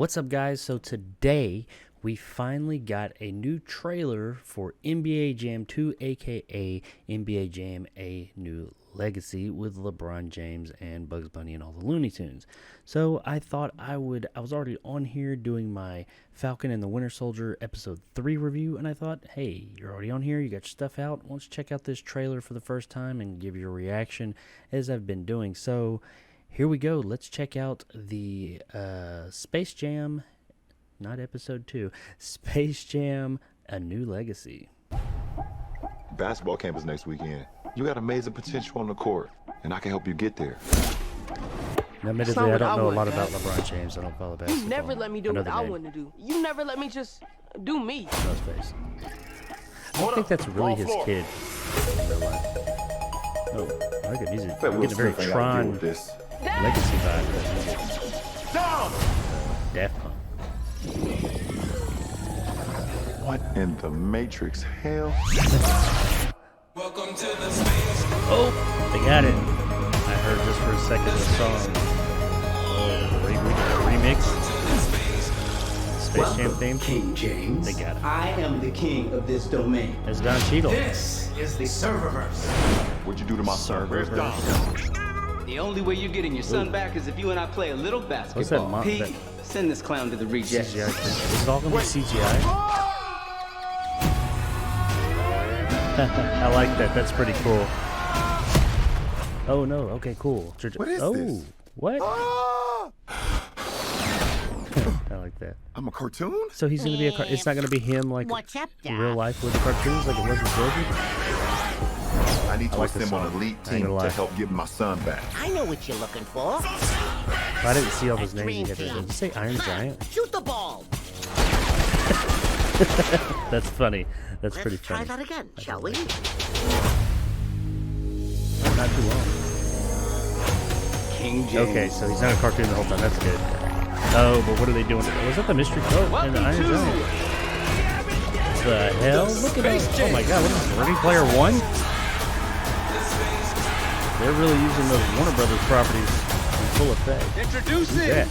What's up, guys? So today we finally got a new trailer for NBA Jam 2, aka NBA Jam A New Legacy, with LeBron James and Bugs Bunny and all the Looney Tunes. So I thought I was already on here doing my Falcon and the Winter Soldier episode 3 review, and I thought, hey, you're already on here, you got your stuff out, why don't you check out this trailer for the first time and give your reaction as I've been doing. So here we go. Let's check out the Space Jam, not episode 2, Space Jam A New Legacy. Basketball camp is next weekend. You got amazing potential on the court, and I can help you get there. Now, admittedly, I don't know a lot about LeBron James. I don't follow basketball. You never let me do what I want to do. You never let me just do me. No space. I think that's really his kid in real life. Oh, I like the music. I'm getting a very Tron Legacy vibe with that music. Down! Daft Punk. What in the Matrix hell? Welcome to the space. Oh, they got it. I heard just for a second the song. Remix. Space Jam theme. King James. They got it. I am the king of this domain. It's Don Cheadle. This is the serververse. What'd you do to my son? Where's Dom? The only way you're getting your son back is if you and I play a little basketball. What's that? Pete, send this clown to the reject. CGI. Is it all going to be CGI? I like that. That's pretty cool. Oh no. Okay, cool. What is this? What? Ah! I like that. I'm a cartoon? So he's gonna be it's not gonna be him like in real life with the cartoons like it was with Jordan. I need to like the assemble an song. elite I ain't team gonna lie. to help get my son back. I know what you're looking for. I didn't see all his names yet. Did you say Iron Giant? Shoot the ball. That's funny. That's pretty Let's try funny. that again, shall we? Not too long. King James. Okay, so he's not a cartoon the whole time. That's good. Oh, but what are they doing? Was that the mystery code in the Iron Giant? The hell? Look at that. Oh my god, what is this? Ready Player One? They're really using those Warner Brothers properties in full effect. Introducing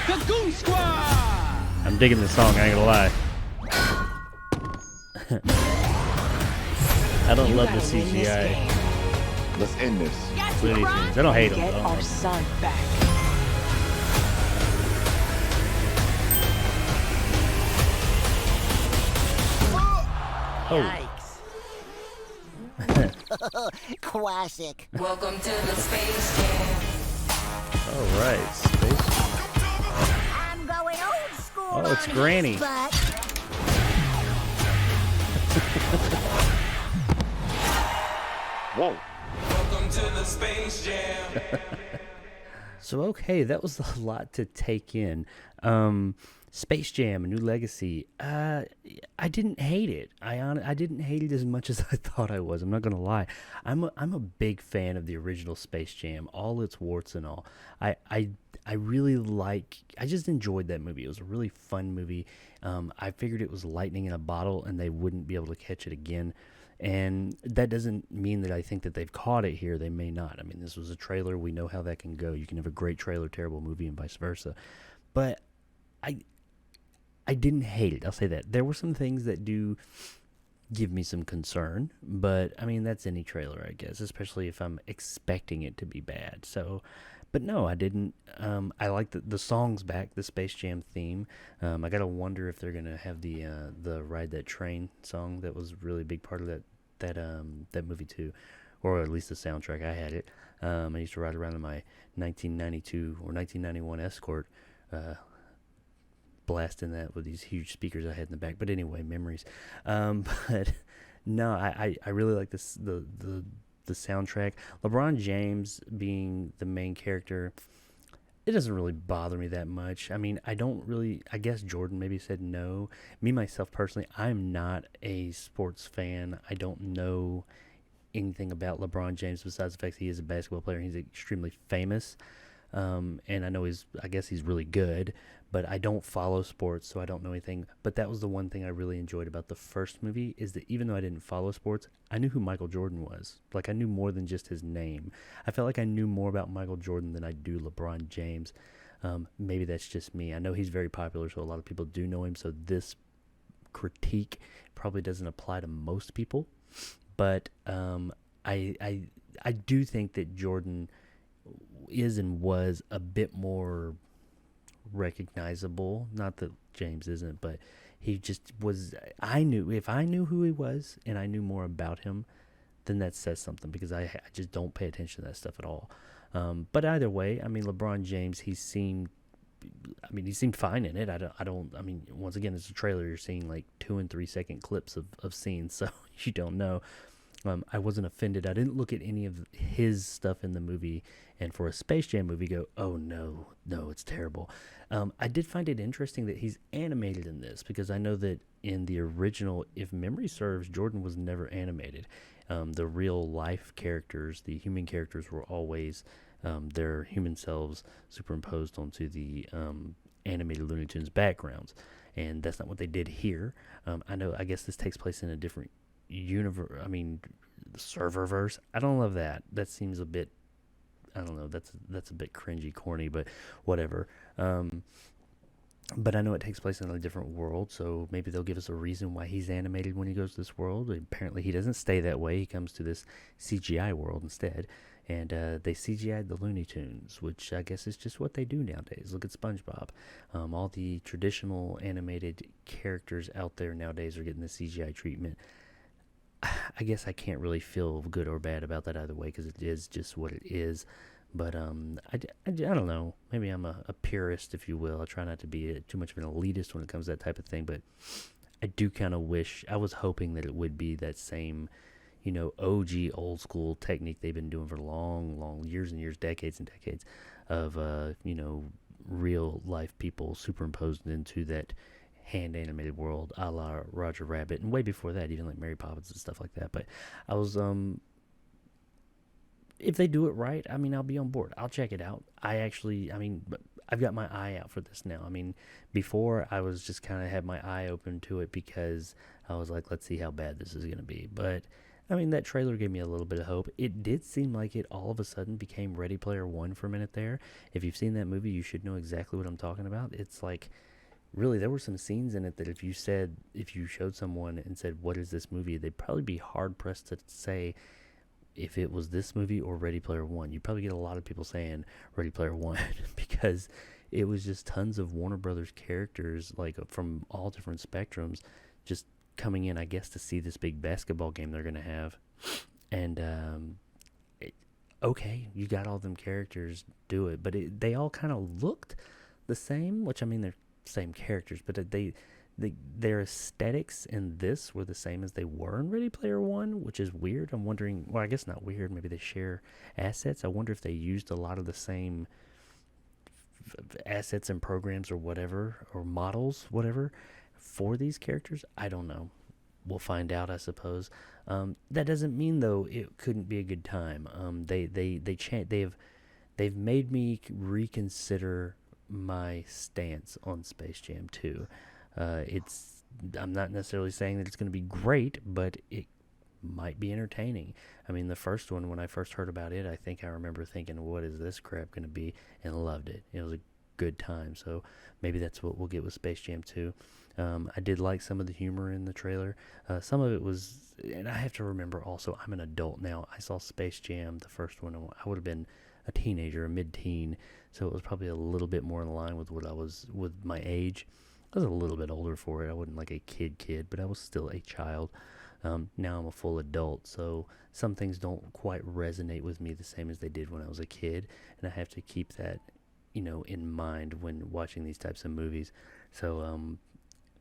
the Goon Squad. I'm digging this song, I ain't gonna lie. I don't love the CGI Let's end this. Looney Tunes. I don't hate them. Get our son back. Oh, Classic. Welcome to the space jam. all right. Space. I'm going old school. Oh, it's on Granny. his butt. Whoa. Welcome to the space jam. So, okay, that was a lot to take in. Space Jam, A New Legacy. I didn't hate it. I didn't hate it as much as I thought I was. I'm not gonna lie. I'm a big fan of the original Space Jam, all its warts and all. I really I just enjoyed that movie. It was a really fun movie. I figured it was lightning in a bottle, and they wouldn't be able to catch it again. And that doesn't mean that I think that they've caught it here. They may not. I mean, this was a trailer. We know how that can go. You can have a great trailer, terrible movie, and vice versa. But I didn't hate it. I'll say that. There were some things that do give me some concern. But, I mean, that's any trailer, I guess, especially if I'm expecting it to be bad. So, but no, I didn't. I like the song's back, the Space Jam theme. I got to wonder if they're going to have the Ride That Train song that was a really big part of that movie too, or at least the soundtrack. I had it. I used to ride around in my 1992 or 1991 Escort, blasting that with these huge speakers I had in the back. But anyway, memories. But no, I really like this the soundtrack. LeBron James being the main character, it doesn't really bother me that much. I mean, I guess Jordan maybe said no. Me, myself, personally, I'm not a sports fan. I don't know anything about LeBron James besides the fact that he is a basketball player. He's extremely famous. And I know I guess he's really good, but I don't follow sports, so I don't know anything. But that was the one thing I really enjoyed about the first movie, is that even though I didn't follow sports, I knew who Michael Jordan was. Like, I knew more than just his name. I felt like I knew more about Michael Jordan than I do LeBron James. Maybe that's just me. I know he's very popular, so a lot of people do know him. So this critique probably doesn't apply to most people, but I do think that Jordan is and was a bit more recognizable. Not that James isn't, but he just was. If I knew who he was and I knew more about him, then that says something, because I just don't pay attention to that stuff at all. But either way, I mean, LeBron James, he seemed fine in it. I mean, once again, it's a trailer. You're seeing like 2 and 3 second clips of scenes, so you don't know. I wasn't offended. I didn't look at any of his stuff in the movie, and for a Space Jam movie, go, oh no, it's terrible. I did find it interesting that he's animated in this, because I know that in the original, if memory serves, Jordan was never animated. The real life characters, the human characters, were always their human selves superimposed onto the animated Looney Tunes backgrounds, and that's not what they did here. I guess this takes place in a different universe. I mean, serververse. I don't love that. That seems a bit, I don't know, that's a bit cringy, corny, but whatever. But I know it takes place in a different world, so maybe they'll give us a reason why he's animated when he goes to this world. Apparently he doesn't stay that way. He comes to this CGI world instead, and they CGI'd the Looney Tunes, which I guess is just what they do nowadays. Look at SpongeBob. All the traditional animated characters out there nowadays are getting the CGI treatment. I guess I can't really feel good or bad about that either way, because it is just what it is. But I don't know. Maybe I'm a purist, if you will. I try not to be too much of an elitist when it comes to that type of thing. But I do kind of wish, I was hoping that it would be that same, OG old school technique they've been doing for long years and years, decades and decades of, real life people superimposed into that hand animated world, a la Roger Rabbit, and way before that, even like Mary Poppins and stuff like that. But I was, if they do it right, I mean, I'll be on board. I'll check it out. I've got my eye out for this now. I mean, before I was just kind of had my eye open to it, because I was like, let's see how bad this is going to be. But I mean, that trailer gave me a little bit of hope. It did seem like it all of a sudden became Ready Player One for a minute there. If you've seen that movie, you should know exactly what I'm talking about. It's like, really, there were some scenes in it that if you showed someone and said, what is this movie, they'd probably be hard pressed to say if it was this movie or Ready Player One. You'd probably get a lot of people saying Ready Player One because it was just tons of Warner Brothers characters, like from all different spectrums, just coming in, I guess, to see this big basketball game they're going to have. And, okay, you got all them characters, do it. But they all kind of looked the same, which, I mean, they're same characters, but their aesthetics in this were the same as they were in Ready Player One, which is weird. I'm wondering, well, I guess not weird, maybe they share assets. I wonder if they used a lot of the same assets and programs or whatever, or models, whatever, for these characters. I don't know. We'll find out, I suppose. That doesn't mean, though, it couldn't be a good time. They've made me reconsider my stance on Space Jam 2. I'm not necessarily saying that it's going to be great, but it might be entertaining. I mean, the first one, when I first heard about it, I think I remember thinking, what is this crap going to be? And loved it. It was a good time. So maybe that's what we'll get with Space Jam 2. I did like some of the humor in the trailer. Some of it was, and I have to remember also, I'm an adult now. I saw Space Jam, the first one, I would have been a teenager, a mid-teen, so it was probably a little bit more in line with what I was, with my age. I was a little bit older for it. I wasn't like a kid, but I was still a child. Now I'm a full adult, so some things don't quite resonate with me the same as they did when I was a kid, and I have to keep that, in mind when watching these types of movies. So,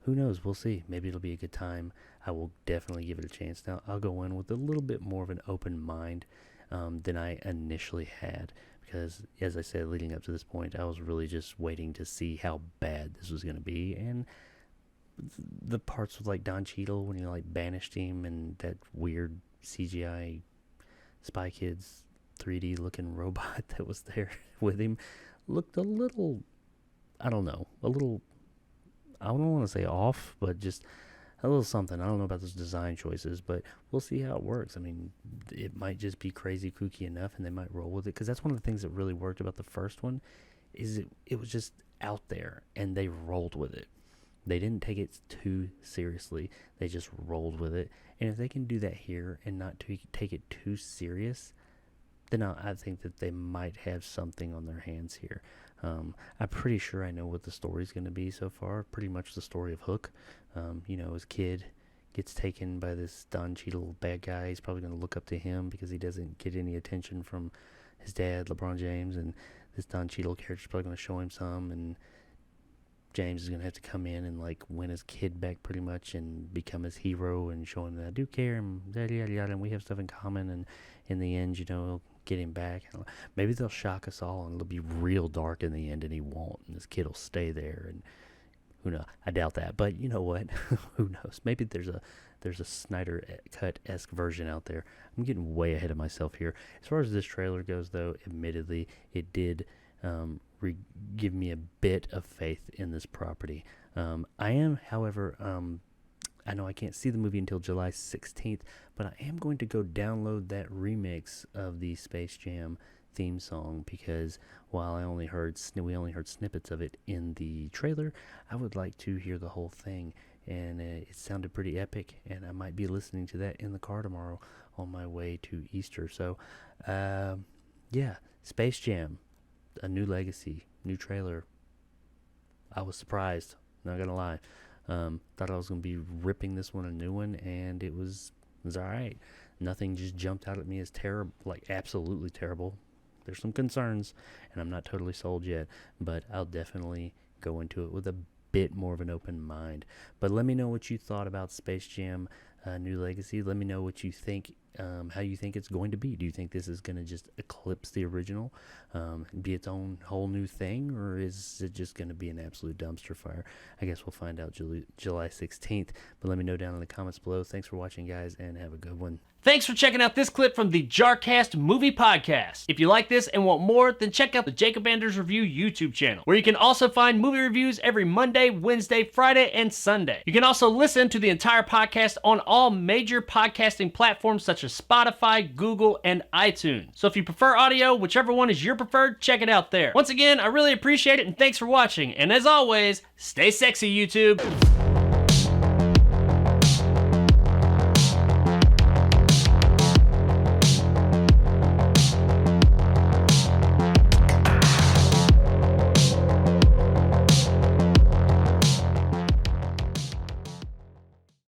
who knows? We'll see. Maybe it'll be a good time. I will definitely give it a chance. Now, I'll go in with a little bit more of an open mind than I initially had, because, as I said, leading up to this point, I was really just waiting to see how bad this was going to be. And the parts with, like, Don Cheadle, when he, like, banished him, and that weird CGI Spy Kids 3D looking robot that was there with him, looked a little, I don't know, I don't want to say off, but just a little something. I don't know about those design choices, but we'll see how it works. I mean, it might just be crazy kooky enough, and they might roll with it, because that's one of the things that really worked about the first one, is it was just out there, and they rolled with it. They didn't take it too seriously. They just rolled with it. And if they can do that here and not take it too serious, then I think that they might have something on their hands here. I'm pretty sure I know what the story's going to be so far. Pretty much the story of Hook. His kid gets taken by this Don Cheadle bad guy. He's probably going to look up to him because he doesn't get any attention from his dad, LeBron James. And this Don Cheadle character's probably going to show him some. And James is going to have to come in and, like, win his kid back pretty much and become his hero and show him that I do care and yada, yada, yada, and we have stuff in common. And in the end, he'll get him back. Maybe they'll shock us all and it'll be real dark in the end and he won't. And this kid will stay there. And who knows? I doubt that. But you know what? Who knows? Maybe there's a Snyder Cut-esque version out there. I'm getting way ahead of myself here. As far as this trailer goes, though, admittedly, it did give me a bit of faith in this property. I am, however, I know I can't see the movie until July 16th, but I am going to go download that remix of the Space Jam theme song because while we only heard snippets of it in the trailer, I would like to hear the whole thing, and it sounded pretty epic, and I might be listening to that in the car tomorrow on my way to Easter. So, Space Jam. A new legacy, new trailer. I was surprised, not gonna lie. Thought I was gonna be ripping this one a new one, and it was all right. Nothing just jumped out at me as terrible, like absolutely terrible. There's some concerns, and I'm not totally sold yet, but I'll definitely go into it with a bit more of an open mind. But let me know what you thought about Space Jam New Legacy. Let me know what you think, how you think it's going to be. Do you think this is going to just eclipse the original, be its own whole new thing, or is it just going to be an absolute dumpster fire? I guess we'll find out July 16th, but let me know down in the comments below. Thanks for watching, guys, and have a good one. Thanks for checking out this clip from the JARcast Movie Podcast. If you like this and want more, then check out the Jacob Anders Review YouTube channel, where you can also find movie reviews every Monday, Wednesday, Friday, and Sunday. You can also listen to the entire podcast on all major podcasting platforms such as Spotify, Google, and iTunes. So if you prefer audio, whichever one is your preferred, check it out there. Once again, I really appreciate it, and thanks for watching. And as always, stay sexy, YouTube.